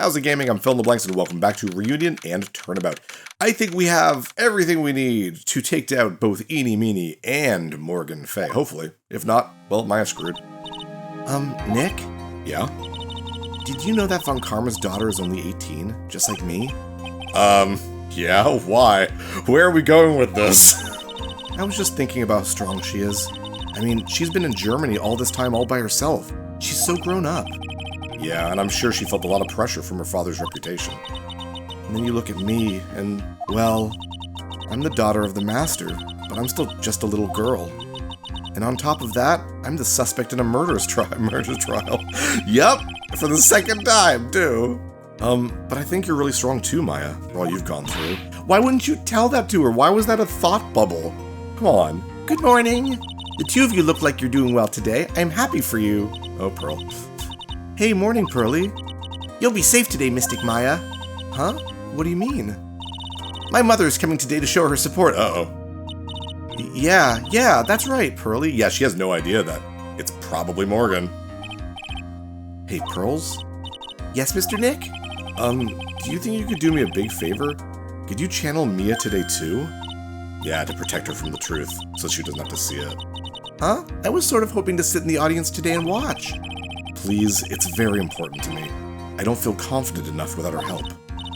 How's it gaming? I'm PhilInTheBlanks and welcome back to Reunion and Turnabout. I think we have everything we need to take down both Eenie Meenie and Morgan Fay, hopefully. If not, well, Maya's screwed. Nick? Yeah? Did you know that Von Karma's daughter is only 18, just like me? Yeah, why? Where are we going with this? I was just thinking about how strong she is. I mean, she's been in Germany all this time all by herself. She's so grown up. Yeah, and I'm sure she felt a lot of pressure from her father's reputation. And then you look at me, and, well, I'm the daughter of the master, but I'm still just a little girl. And on top of that, I'm the suspect in a murder trial. Yup, for the second time, too. But I think you're really strong too, Maya, for all you've gone through. Why wouldn't you tell that to her? Why was that a thought bubble? Come on. Good morning. The two of you look like you're doing well today. I'm happy for you. Oh, Pearl. Hey, morning, Pearly. You'll be safe today, Mystic Maya. Huh? What do you mean? My mother is coming today to show her support. Uh-oh. Yeah, that's right, Pearly. Yeah, she has no idea that it's probably Morgan. Hey, Pearls? Yes, Mr. Nick? Do you think you could do me a big favor? Could you channel Mia today, too? Yeah, to protect her from the truth, so she doesn't have to see it. Huh? I was sort of hoping to sit in the audience today and watch. Please, it's very important to me. I don't feel confident enough without her help.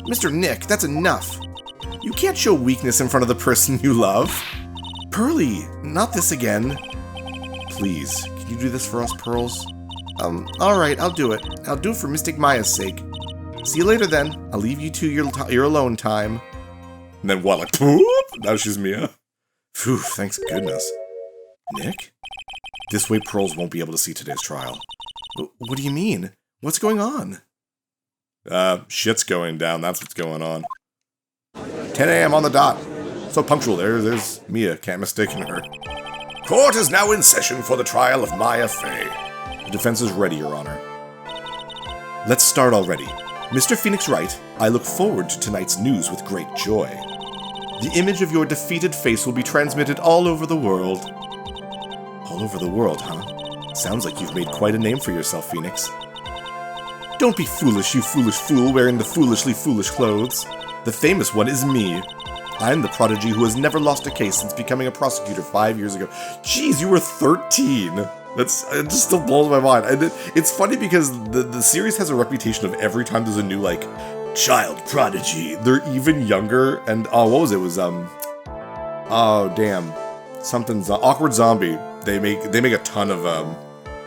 Mr. Nick, that's enough. You can't show weakness in front of the person you love. Pearly, not this again. Please, can you do this for us, Pearls? Alright, I'll do it. I'll do it for Mystic Maya's sake. See you later then. I'll leave you to your alone time. And then what, like, poop? Now she's Mia. Phew, thanks goodness. Nick? This way Pearls won't be able to see today's trial. What do you mean? What's going on? Shit's going down, that's what's going on. 10 a.m. on the dot. So punctual there's Mia, can't mistake her. Court is now in session for the trial of Maya Fay. The defense is ready, Your Honor. Let's start already. Mr. Phoenix Wright, I look forward to tonight's news with great joy. The image of your defeated face will be transmitted all over the world. All over the world, huh? Sounds like you've made quite a name for yourself, Phoenix. Don't be foolish, you foolish fool wearing the foolishly foolish clothes. The famous one is me. I'm the prodigy who has never lost a case since becoming a prosecutor 5 years ago. Jeez, you were 13! It just still blows my mind. And it's funny because the series has a reputation of every time there's a new, like, child prodigy, they're even younger, and, what was it? It was, something's Awkward Zombie. They make a ton of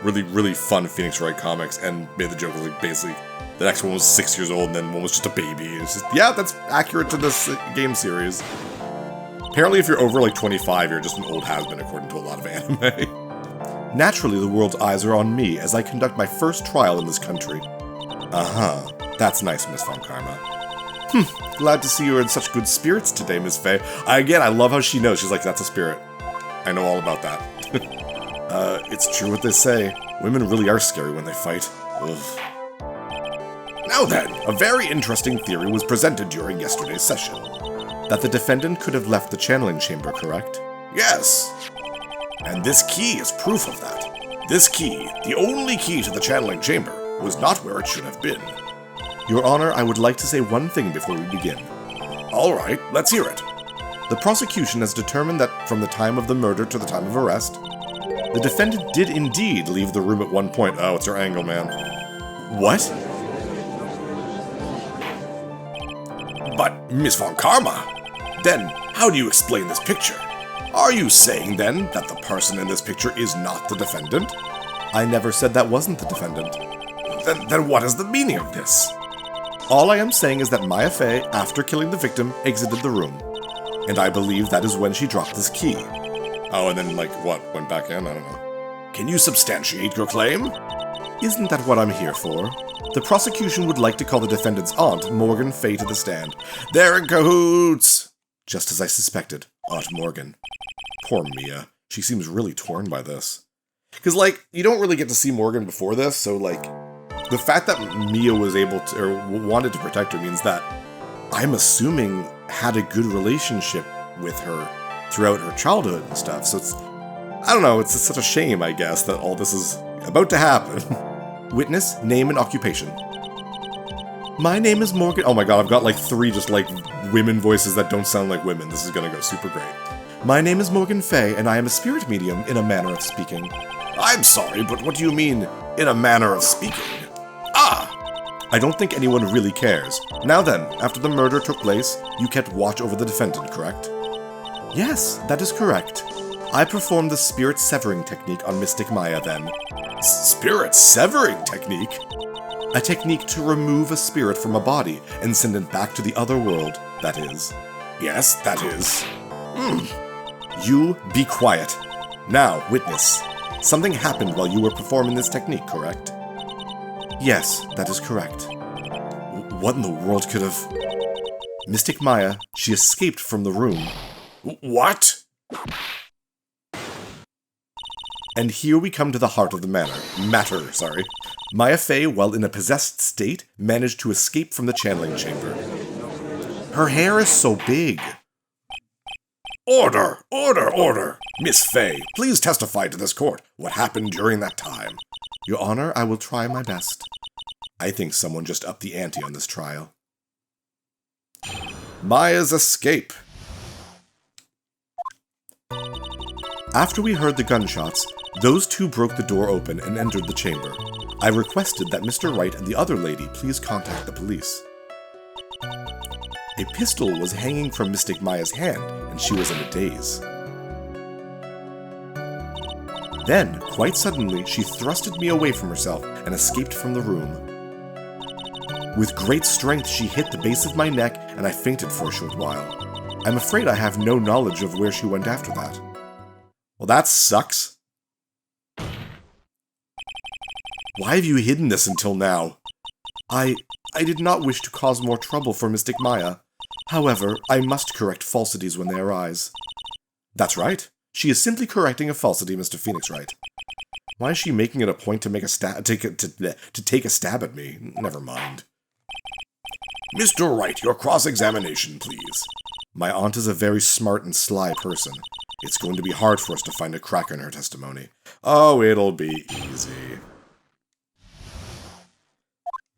really, really fun Phoenix Wright comics, and made the joke was like basically the next one was 6 years old and then one was just a baby. It's just, yeah, that's accurate to this game series. Apparently if you're over like 25, you're just an old has-been according to a lot of anime. Naturally, the world's eyes are on me as I conduct my first trial in this country. Uh-huh. That's nice, Miss Von Karma. Glad to see you are in such good spirits today, Miss Fay. Again, I love how she knows. She's like, that's a spirit. I know all about that. It's true what they say. Women really are scary when they fight. Ugh. Now then, a very interesting theory was presented during yesterday's session. That the defendant could have left the channeling chamber, correct? Yes. And this key is proof of that. This key, the only key to the channeling chamber, was not where it should have been. Your Honor, I would like to say one thing before we begin. Alright, let's hear it. The prosecution has determined that from the time of the murder to the time of arrest, the defendant did indeed leave the room at one point. Oh, it's her angle, man. What? But, Miss Von Karma, then how do you explain this picture? Are you saying, then, that the person in this picture is not the defendant? I never said that wasn't the defendant. Then what is the meaning of this? All I am saying is that Maya Fay, after killing the victim, exited the room. And I believe that is when she dropped this key. Oh, and then, like, what? Went back in? I don't know. Can you substantiate your claim? Isn't that what I'm here for? The prosecution would like to call the defendant's aunt, Morgan Fay, to the stand. They're in cahoots! Just as I suspected, Aunt Morgan. Poor Mia. She seems really torn by this. Because, like, you don't really get to see Morgan before this, so, like, the fact that Mia was able to, or wanted to protect her means that, I'm assuming, had a good relationship with her throughout her childhood and stuff, so it's, I don't know, it's such a shame, I guess, that all this is about to happen. Witness, name, and occupation. My name is Morgan. Oh my god, I've got like 3 just like women voices that don't sound like women. This is gonna go super great. My name is Morgan Fay, and I am a spirit medium in a manner of speaking. I'm sorry, but what do you mean, in a manner of speaking? Ah! I don't think anyone really cares. Now then, after the murder took place, you kept watch over the defendant, correct? Yes, that is correct. I performed the spirit severing technique on Mystic Maya then. Spirit severing technique? A technique to remove a spirit from a body and send it back to the other world, that is. Yes, that is. You be quiet. Now, witness. Something happened while you were performing this technique, correct? Yes, that is correct. What in the world could have... Mystic Maya, she escaped from the room. What? And here we come to the heart of the matter. Maya Fey, while in a possessed state, managed to escape from the channeling chamber. Her hair is so big. Order! Order! Order! Miss Fey, please testify to this court what happened during that time. Your Honor, I will try my best. I think someone just upped the ante on this trial. Maya's escape. After we heard the gunshots, those 2 broke the door open and entered the chamber. I requested that Mr. Wright and the other lady please contact the police. A pistol was hanging from Mystic Maya's hand, and she was in a daze. Then, quite suddenly, she thrusted me away from herself and escaped from the room. With great strength, she hit the base of my neck, and I fainted for a short while. I'm afraid I have no knowledge of where she went after that. Well, that sucks. Why have you hidden this until now? I did not wish to cause more trouble for Mystic Maya. However, I must correct falsities when they arise. That's right. She is simply correcting a falsity, Mr. Phoenix Wright. Why is she making it a point to make a take a stab at me? Never mind. Mr. Wright, your cross-examination, please. My aunt is a very smart and sly person. It's going to be hard for us to find a crack in her testimony. Oh, it'll be easy.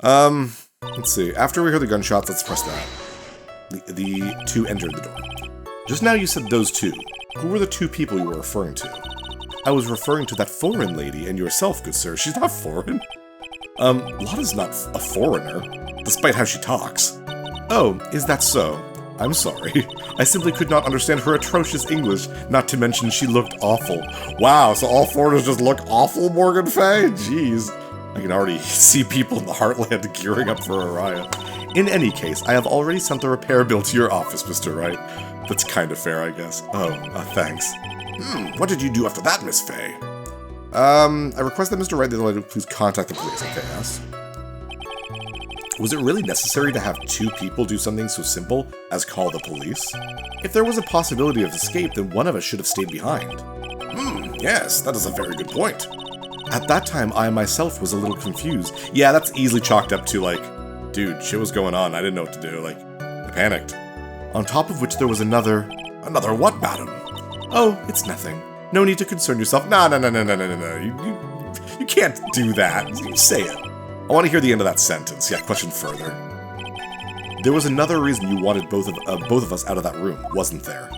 Let's see. After we heard the gunshots, let's press that. The 2 entered the door. Just now you said those 2. Who were the 2 people you were referring to? I was referring to that foreign lady and yourself, good sir. She's not foreign. Lotta's not a foreigner, despite how she talks. Oh, is that so? I'm sorry. I simply could not understand her atrocious English, not to mention she looked awful. Wow, so all foreigners just look awful, Morgan Fay? Jeez. I can already see people in the Heartland gearing up for a riot. In any case, I have already sent the repair bill to your office, Mr. Wright. That's kind of fair, I guess. Oh, thanks. What did you do after that, Miss Fay? I request that Mr. Wright the other lady please contact the police. Okay, yes. Was it really necessary to have 2 people do something so simple as call the police? If there was a possibility of escape, then one of us should have stayed behind. Yes, that is a very good point. At that time, I myself was a little confused. Yeah, that's easily chalked up to, like, dude, shit was going on, I didn't know what to do, like, I panicked. On top of which there was another what, madam? Oh, it's nothing. No need to concern yourself. No. You can't do that. You say it. I want to hear the end of that sentence. Yeah, question further. There was another reason you wanted both of us out of that room, wasn't there?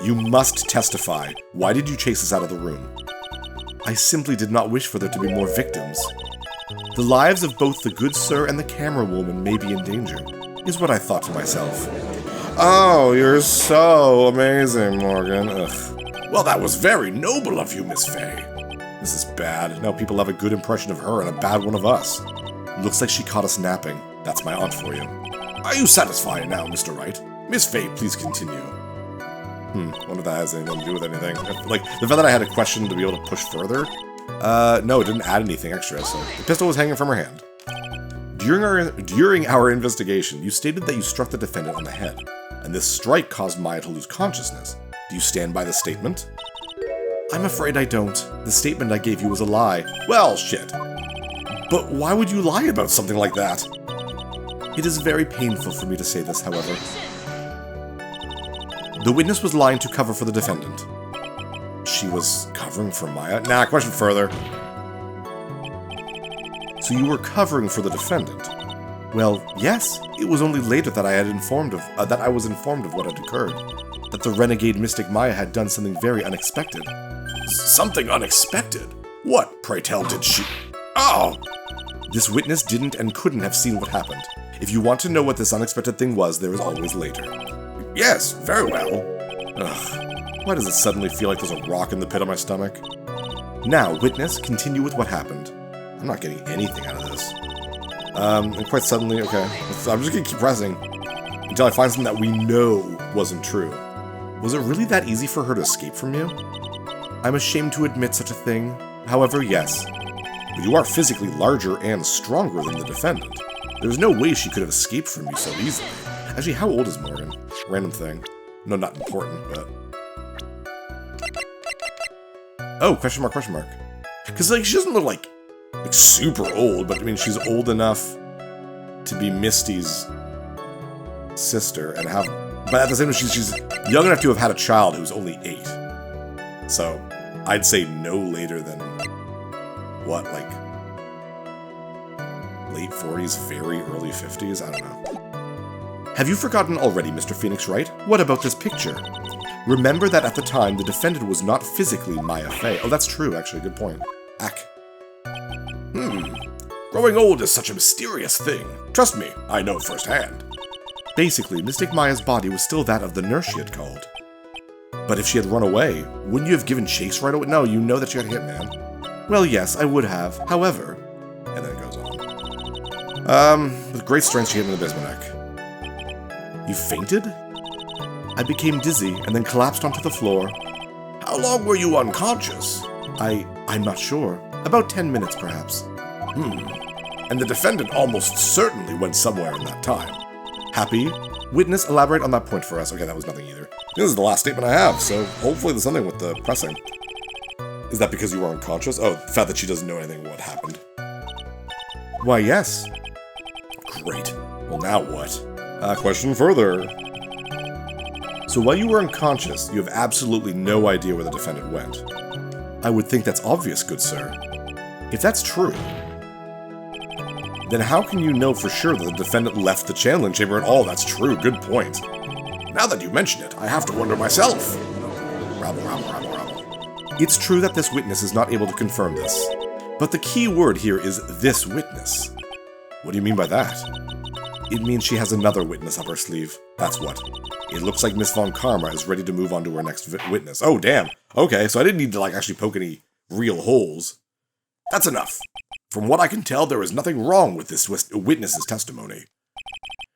You must testify. Why did you chase us out of the room? I simply did not wish for there to be more victims. The lives of both the good sir and the camera woman may be in danger, is what I thought to myself. Oh, you're so amazing, Morgan. Ugh. Well, that was very noble of you, Miss Fay. This is bad. Now people have a good impression of her and a bad one of us. Looks like she caught us napping. That's my aunt for you. Are you satisfied now, Mr. Wright? Miss Fay, please continue. Wonder if that has anything to do with anything. Like, the fact that I had a question to be able to push further? No, it didn't add anything extra, so the pistol was hanging from her hand. During our investigation, you stated that you struck the defendant on the head, and this strike caused Maya to lose consciousness. Do you stand by the statement? I'm afraid I don't. The statement I gave you was a lie. Well, shit. But why would you lie about something like that? It is very painful for me to say this, however. The witness was lying to cover for the defendant. She was covering for Maya? Nah, question further. So you were covering for the defendant? Well, yes. It was only later that I was informed of what had occurred. That the renegade Mystic Maya had done something very unexpected. Something unexpected? What, pray tell, did she... Oh! This witness didn't and couldn't have seen what happened. If you want to know what this unexpected thing was, there is always later. Yes, very well. Ugh. Why does it suddenly feel like there's a rock in the pit of my stomach? Now, witness, continue with what happened. I'm not getting anything out of this. And quite suddenly, okay. I'm just gonna keep pressing until I find something that we know wasn't true. Was it really that easy for her to escape from you? I'm ashamed to admit such a thing. However, yes. But you are physically larger and stronger than the defendant. There's no way she could have escaped from you so easily. Actually, how old is Morgan? Random thing. No, not important, but... Oh, question mark, question mark. Because, like, she doesn't look like super old, but, I mean, she's old enough to be Misty's sister and have... But at the same time, she's young enough to have had a child who's only 8. So, I'd say no later than... What, like... late 40s, very early 50s? I don't know. Have you forgotten already, Mr. Phoenix Wright? What about this picture? Remember that at the time, the defendant was not physically Maya Fey. Oh, that's true, actually. Good point. Ack. Growing old is such a mysterious thing. Trust me, I know firsthand. Basically, Mystic Maya's body was still that of the nurse she had called. But if she had run away, wouldn't you have given chase right away? No, you know that she had a hitman. Well, yes, I would have. However... And then it goes on. With great strength, she hit him in the bismuth. You fainted? I became dizzy and then collapsed onto the floor. How long were you unconscious? I'm not sure. About 10 minutes, perhaps. And the defendant almost certainly went somewhere in that time. Happy? Witness, elaborate on that point for us. Okay, that was nothing either. This is the last statement I have, so hopefully there's something with the pressing. Is that because you were unconscious? Oh, the fact that she doesn't know anything what happened. Why, yes. Great. Well, now what? Question further. So while you were unconscious, you have absolutely no idea where the defendant went. I would think that's obvious, good sir. If that's true, then how can you know for sure that the defendant left the channeling chamber at all? That's true, good point. Now that you mention it, I have to wonder myself. Rabble, rabble, rabble, rabble. It's true that this witness is not able to confirm this, but the key word here is this witness. What do you mean by that? It means she has another witness up her sleeve. That's what. It looks like Miss Von Karma is ready to move on to her next witness. Oh, damn. Okay, so I didn't need to, like, actually poke any real holes. That's enough. From what I can tell, there is nothing wrong with this witness's testimony.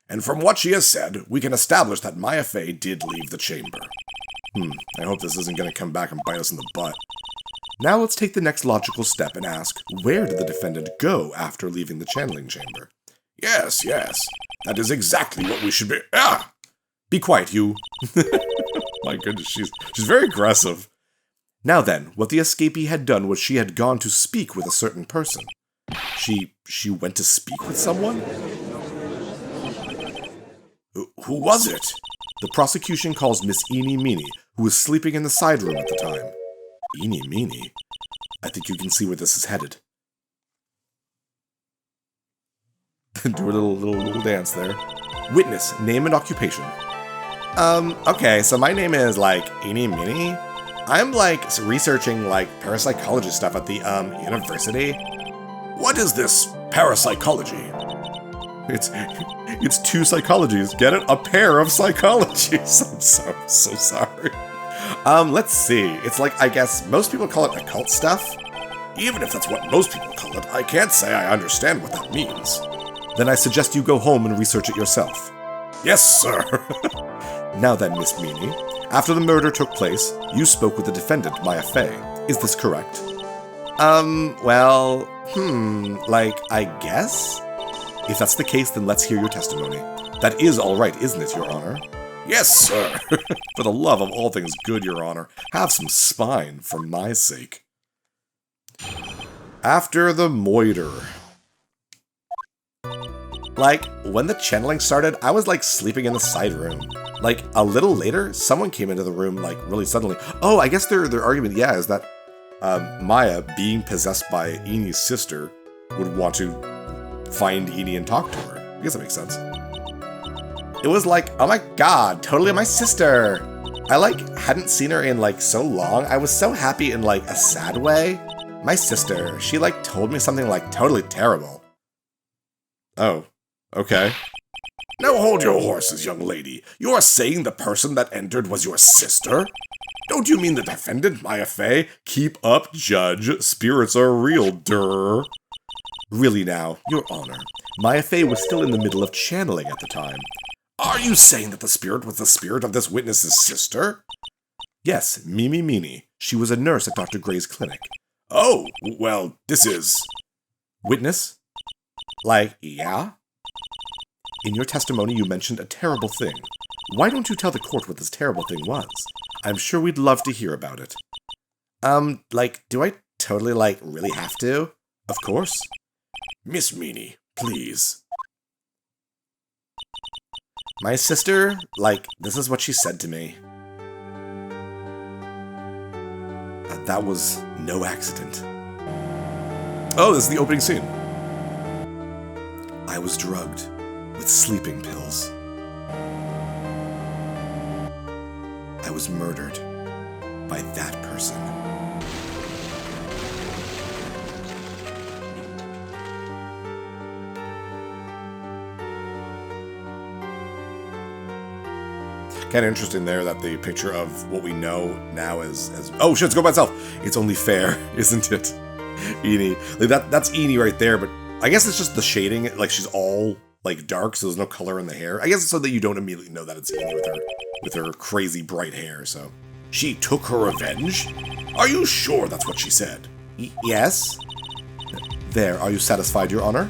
And from what she has said, we can establish that Maya Fey did leave the chamber. I hope this isn't going to come back and bite us in the butt. Now let's take the next logical step and ask, where did the defendant go after leaving the channeling chamber? Yes, yes. That is exactly what we should be... Ah! Be quiet, you. My goodness, she's very aggressive. Now then, what the escapee had done was she had gone to speak with a certain person. She went to speak with someone? Who was it? The prosecution calls Miss Eenie Meenie, who was sleeping in the side room at the time. Eenie Meenie? I think you can see where this is headed. Do a little dance there. Witness, name and occupation. Okay, so my name is, like, Eenie Meenie. I'm, like, researching, like, parapsychology stuff at the, university. What is this parapsychology? It's 2 psychologies. Get it? A pair of psychologies. I'm so sorry. Let's see. It's like, I guess, most people call it occult stuff. Even if that's what most people call it, I can't say I understand what that means. Then I suggest you go home and research it yourself. Yes, sir. Now then, Miss Meenie, after the murder took place, you spoke with the defendant, Maya Fey. Is this correct? Well, like, I guess? If that's the case, then let's hear your testimony. That is all right, isn't it, Your Honor? Yes, sir. For the love of all things good, Your Honor, have some spine for my sake. After the moiter. Like, when the channeling started, I was, like, sleeping in the side room. Like, a little later, someone came into the room, like, really suddenly. Oh, I guess their argument, yeah, is that Maya, being possessed by Eenie's sister, would want to find Edie and talk to her. I guess that makes sense. It was like, oh my god, totally my sister. I hadn't seen her in so long. I was so happy in a sad way. My sister, she told me something totally terrible. Oh, okay. Now hold your horses, young lady. You are saying the person that entered was your sister? Don't you mean the defendant, Maya Fey? Keep up, Judge. Spirits are real, durr. Really now, Your Honor. Maya Fey was still in the middle of channeling at the time. Are you saying that the spirit was the spirit of this witness's sister? Yes, Mimi Meanie. She was a nurse at Dr. Gray's clinic. Oh, well, this is... Witness? Yeah? In your testimony, you mentioned a terrible thing. Why don't you tell the court what this terrible thing was? I'm sure we'd love to hear about it. Do I totally, really have to? Of course. Miss Meanie, please. My sister, this is what she said to me. That was no accident. Oh, this is the opening scene. I was drugged with sleeping pills. I was murdered by that person. Kind of interesting there that the picture of what we know now as oh shit, it's going by itself. It's only fair, isn't it? Eni. That's Eni right there, but I guess it's just the shading. She's all dark, so there's no color in the hair. I guess it's so that you don't immediately know that it's Eni with her crazy bright hair. So she took her revenge? Are you sure that's what she said? Yes. There, are you satisfied, Your Honor?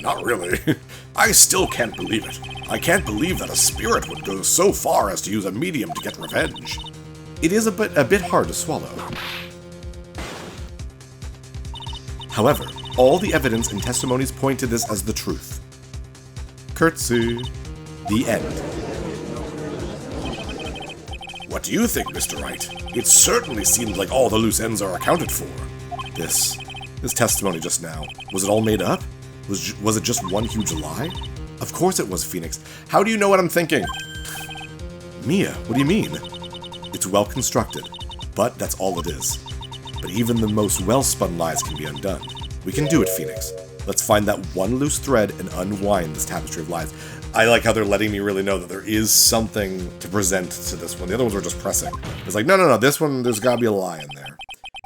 Not really. I still can't believe it. I can't believe that a spirit would go so far as to use a medium to get revenge. It is a bit hard to swallow. However, all the evidence and testimonies point to this as the truth. Curtsy. The end. What do you think, Mr. Wright? It certainly seems like all the loose ends are accounted for. This testimony just now, was it all made up? Was it just one huge lie? Of course it was, Phoenix. How do you know what I'm thinking? Mia, what do you mean? It's well constructed, but that's all it is. But even the most well-spun lies can be undone. We can do it, Phoenix. Let's find that one loose thread and unwind this tapestry of lies. I like how they're letting me really know that there is something to present to this one. The other ones were just pressing. It's no, this one, there's gotta be a lie in there.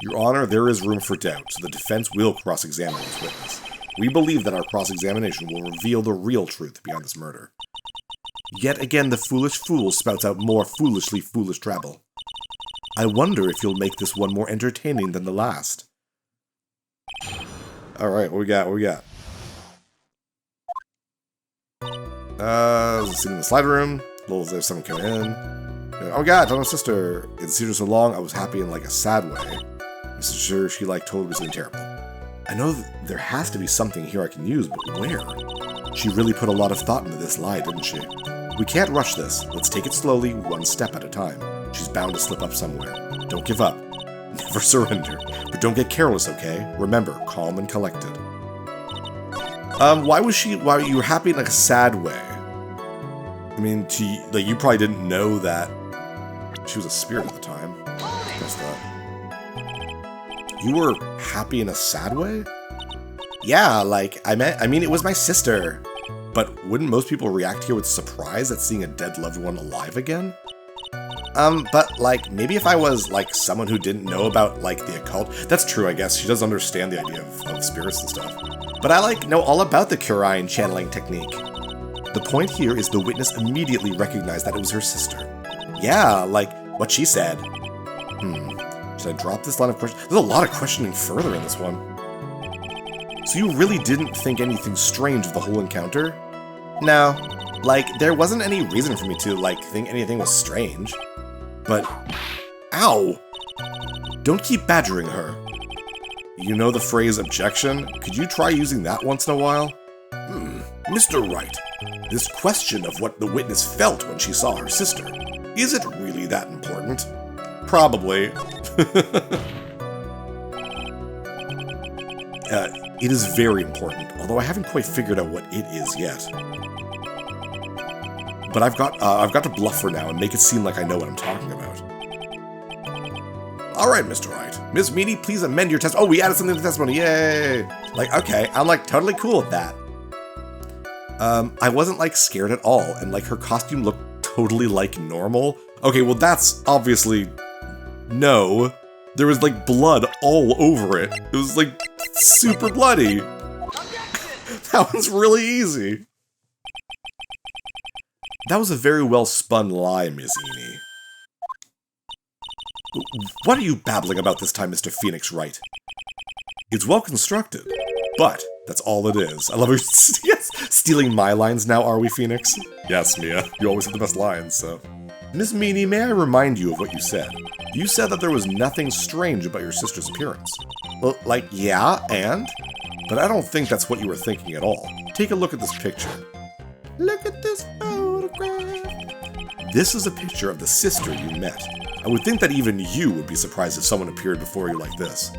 Your Honor, there is room for doubt, so the defense will cross-examine this witness. We believe that our cross-examination will reveal the real truth behind this murder. Yet again, the foolish fool spouts out more foolishly foolish drabble. I wonder if you'll make this one more entertaining than the last. Alright, what we got? Sitting in the slide room. There's someone coming in. Oh my god, it's my sister. It's seen her so long, I was happy in a sad way. I'm sure she told me something terrible. I know that there has to be something here I can use, but where? She really put a lot of thought into this lie, didn't she? We can't rush this. Let's take it slowly, one step at a time. She's bound to slip up somewhere. Don't give up. Never surrender. But don't get careless, okay? Remember, calm and collected. Why were you happy in a sad way? I mean, you probably didn't know that she was a spirit at the time. Guess that. You were happy in a sad way? Yeah, I mean, it was my sister. But wouldn't most people react here with surprise at seeing a dead loved one alive again? But, maybe if I was, someone who didn't know about, the occult. That's true, I guess. She does understand the idea of spirits and stuff. But I, know all about the Curine channeling technique. The point here is the witness immediately recognized that it was her sister. Yeah, what she said. Should I drop this line of questioning? There's a lot of questioning further in this one. So you really didn't think anything strange of the whole encounter? No. There wasn't any reason for me to, think anything was strange. But... Ow! Don't keep badgering her. You know the phrase objection? Could you try using that once in a while? Mr. Wright, this question of what the witness felt when she saw her sister, is it really that important? Probably. It is very important, although I haven't quite figured out what it is yet. But I've got to bluff for now and make it seem like I know what I'm talking about. Alright, Mr. Wright. Ms. Meany, please amend your test. Oh, we added something to the testimony. Yay! Like, okay, I'm like totally cool with that. I wasn't like scared at all, and like her costume looked totally like normal. Okay, well that's obviously no. There was like blood all over it. It was like super bloody. That was really easy. That was a very well spun lie, Ms. Eenie. What are you babbling about this time, Mr. Phoenix Wright? It's well constructed, but that's all it is. I love her stealing my lines now, are we, Phoenix? Yes, Mia. You always have the best lines, so. Miss Meany, may I remind you of what you said? You said that there was nothing strange about your sister's appearance. Well, like, yeah, and? But I don't think that's what you were thinking at all. Take a look at this picture. Look at this photograph. This is a picture of the sister you met. I would think that even you would be surprised if someone appeared before you like this.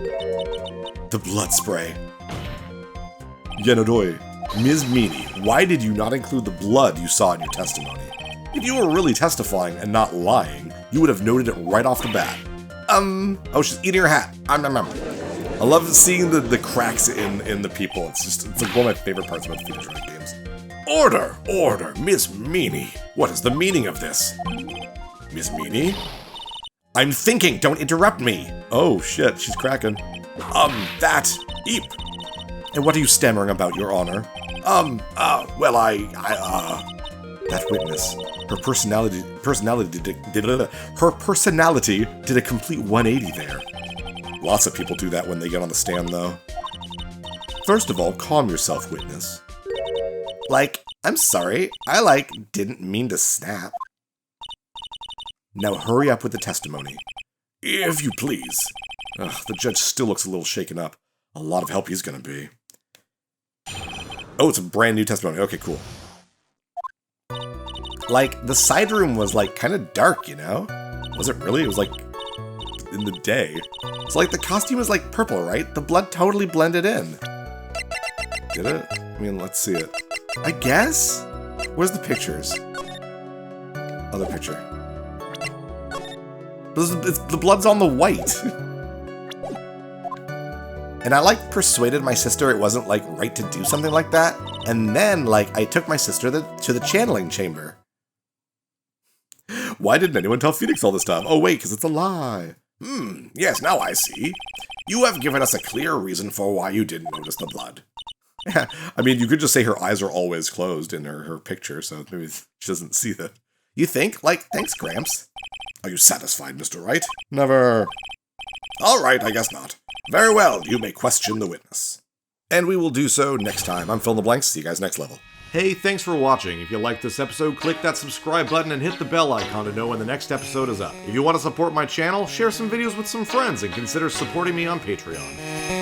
The blood spray. Yenodoi, Ms. Meany, why did you not include the blood you saw in your testimony? If you were really testifying and not lying, you would have noted it right off the bat. Oh, she's eating her hat. I love seeing the cracks in the people. It's like one of my favorite parts about the Phoenix Wright games. Order, Miss Meany. What is the meaning of this? Miss Meany? I'm thinking, don't interrupt me. Oh shit, she's cracking. That, eep. And what are you stammering about, Your Honor? Well, that witness. Her personality did a complete 180 there. Lots of people do that when they get on the stand, though. First of all, calm yourself, witness. Like, I'm sorry, I, didn't mean to snap. Now hurry up with the testimony. If you please. Ugh, the judge still looks a little shaken up. A lot of help he's gonna be. Oh, it's a brand new testimony. Okay, cool. Like, the side room was, kind of dark, you know? Was it really? It was, in the day. So, the costume was, purple, right? The blood totally blended in. Did it? I mean, let's see it. I guess? Where's the pictures? Other picture. The blood's on the white. And I, persuaded my sister it wasn't, right to do something like that. And then, I took my sister to the channeling chamber. Why didn't anyone tell Phoenix all this time? Oh, wait, because it's a lie. Yes, now I see. You have given us a clear reason for why you didn't notice the blood. I mean, you could just say her eyes are always closed in her picture, so maybe she doesn't see that. You think? Thanks, Gramps. Are you satisfied, Mr. Wright? Never. All right, I guess not. Very well, you may question the witness. And we will do so next time. I'm PhilInTheBlanks. See you guys next level. Hey, thanks for watching. If you liked this episode, click that subscribe button and hit the bell icon to know when the next episode is up. If you want to support my channel, share some videos with some friends and consider supporting me on Patreon.